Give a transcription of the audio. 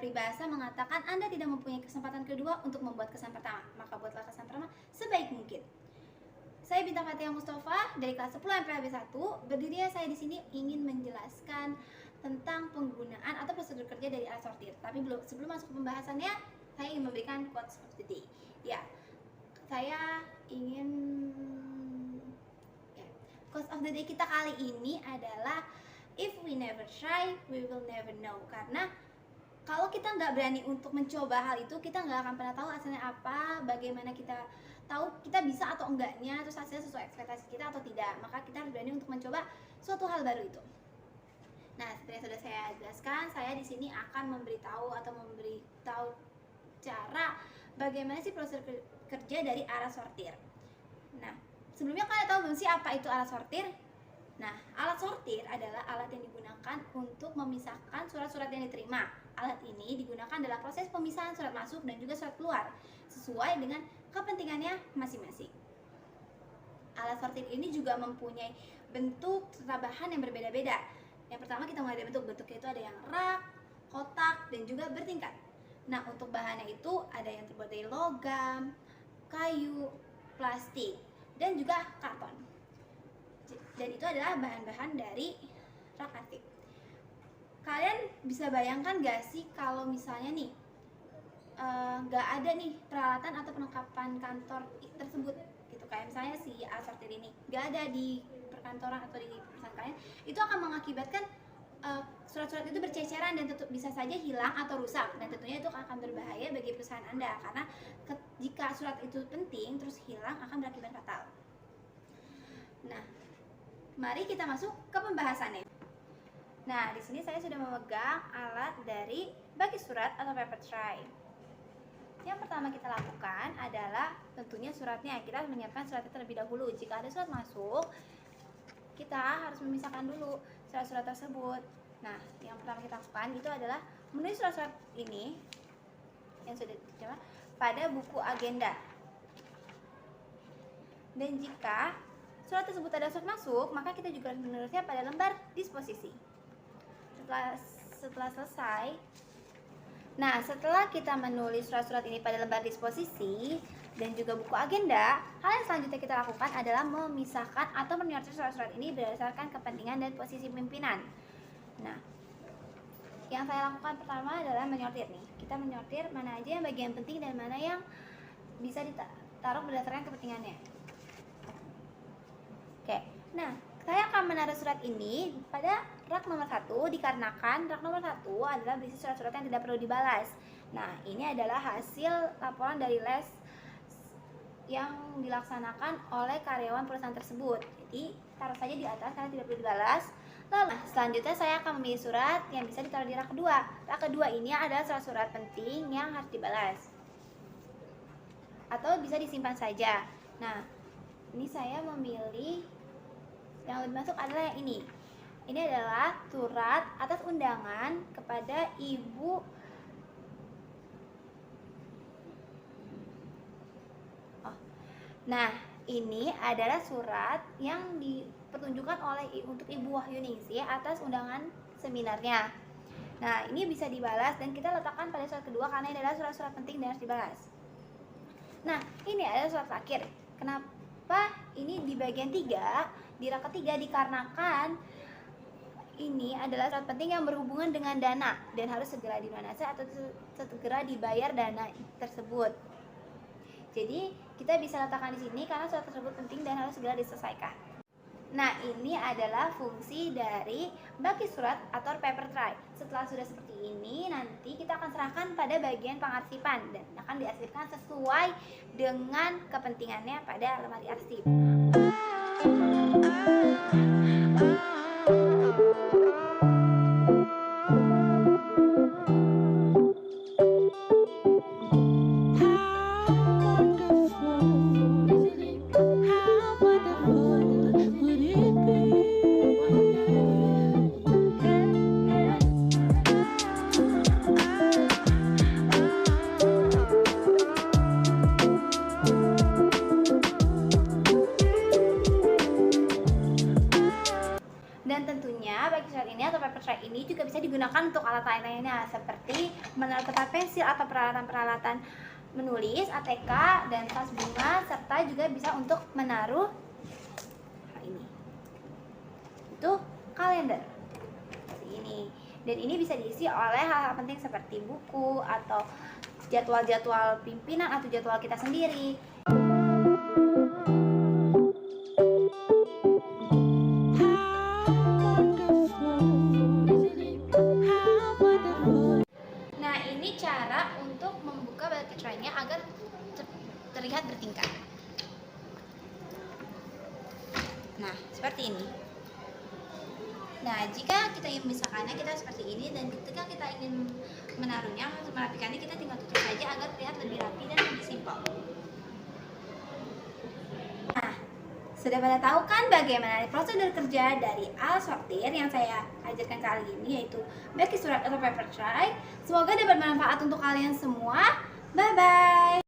peribahasa mengatakan Anda tidak mempunyai kesempatan kedua untuk membuat kesan pertama, maka buatlah kesan pertama sebaik mungkin. Saya Bintang Fatia Mustafa dari kelas 10 MPLB 1. Berdirinya saya di sini ingin menjelaskan tentang penggunaan atau prosedur kerja dari alat sortir. Tapi sebelum masuk ke pembahasannya, saya ingin memberikan quotes of the day. Ya, saya ingin quotes of the day kita kali ini adalah if we never try, we will never know. Karena kalau kita nggak berani untuk mencoba hal itu, kita nggak akan pernah tahu hasilnya apa, bagaimana kita tahu kita bisa atau enggaknya, terus hasilnya sesuai ekspektasi kita atau tidak. Maka kita harus berani untuk mencoba suatu hal baru itu. Nah, seperti yang sudah saya jelaskan, saya di sini akan memberitahu cara bagaimana sih proses kerja dari alat sortir. Nah, sebelumnya kalian tahu belum sih apa itu alat sortir? Nah, alat sortir adalah alat yang digunakan untuk memisahkan surat-surat yang diterima. Alat ini digunakan dalam proses pemisahan surat masuk dan juga surat keluar, sesuai dengan kepentingannya masing-masing. Alat sortir ini juga mempunyai bentuk serta bahan yang berbeda-beda. Yang pertama kita mulai dari bentuknya itu ada yang rak, kotak, dan juga bertingkat. Nah, untuk bahannya itu ada yang terbuat dari logam, kayu, plastik, dan juga karton. Dan itu adalah bahan-bahan dari rak aktif. Kalian bisa bayangkan gak sih kalau misalnya nih gak ada nih peralatan atau perlengkapan kantor tersebut gitu, kayak misalnya si alat sortir ini gak ada di perkantoran atau di perusahaan kalian, itu akan mengakibatkan surat-surat itu berceceran dan bisa saja hilang atau rusak, dan tentunya itu akan berbahaya bagi perusahaan Anda karena jika surat itu penting terus hilang akan berakibat fatal. Nah, mari kita masuk ke pembahasannya. Nah, di sini saya sudah memegang alat dari bagi surat atau paper tray. Yang pertama kita lakukan adalah tentunya suratnya. Kita harus menyiapkan suratnya terlebih dahulu. Jika ada surat masuk, kita harus memisahkan dulu surat-surat tersebut. Nah, yang pertama kita lakukan itu adalah menulis surat-surat ini yang sudah dicoba pada buku agenda. Dan jika surat tersebut ada surat masuk, maka kita juga harus menulisnya pada lembar disposisi. Setelah selesai, nah setelah kita menulis surat-surat ini pada lembar disposisi dan juga buku agenda, hal yang selanjutnya kita lakukan adalah memisahkan atau menyortir surat-surat ini berdasarkan kepentingan dan posisi pimpinan. Nah, yang saya lakukan pertama adalah menyortir nih. Kita menyortir mana aja yang bagian penting dan mana yang bisa ditaruh berdasarkan kepentingannya. Oke, nah saya akan menaruh surat ini pada rak nomor 1 dikarenakan rak nomor 1 adalah berisi surat-surat yang tidak perlu dibalas. Nah, ini adalah hasil laporan dari les yang dilaksanakan oleh karyawan perusahaan tersebut. Jadi, taruh saja di atas karena tidak perlu dibalas. Lalu, selanjutnya saya akan memilih surat yang bisa ditaruh di rak kedua. Rak kedua ini adalah surat-surat penting yang harus dibalas atau bisa disimpan saja. Nah, ini saya memilih yang lebih masuk adalah yang ini. Ini adalah surat atas undangan kepada Ibu Nah, ini adalah surat yang dipertunjukkan untuk Ibu Wahyuningsih atas undangan seminarnya. Nah, ini bisa dibalas dan kita letakkan pada surat kedua karena ini adalah surat-surat penting dan harus dibalas. Nah, ini adalah surat terakhir. Kenapa ini di bagian 3, di rak ketiga? Dikarenakan ini adalah surat penting yang berhubungan dengan dana dan harus segera dilunasi atau segera dibayar dana tersebut. Jadi kita bisa letakkan di sini karena surat tersebut penting dan harus segera diselesaikan. Nah, ini adalah fungsi dari bagi surat atau paper tray. Setelah sudah seperti ini, nanti kita akan serahkan pada bagian pengarsipan dan akan diarsipkan sesuai dengan kepentingannya pada lemari arsip. paper tray ini juga bisa digunakan untuk alat lain-lainnya seperti menaruh kertas pensil atau peralatan-peralatan menulis, ATK, dan tas bunga, serta juga bisa untuk menaruh ini. Itu kalender seperti ini. Dan ini bisa diisi oleh hal-hal penting seperti buku atau jadwal-jadwal pimpinan atau jadwal kita sendiri. Nah, ini cara untuk membuka bucket tray-nya agar terlihat bertingkat. Nah, seperti ini. Nah, jika kita ingin memisahkannya, kita seperti ini, dan ketika kita ingin menaruhnya atau merapikannya, kita tinggal tutup saja agar terlihat lebih rapi dan lebih simpel. Nah, sudah pada tahu kan bagaimana prosedur kerja dari alat sortir yang saya ajarkan kali ini, yaitu bagi surat atau paper tray. Semoga dapat bermanfaat untuk kalian semua. Bye-bye.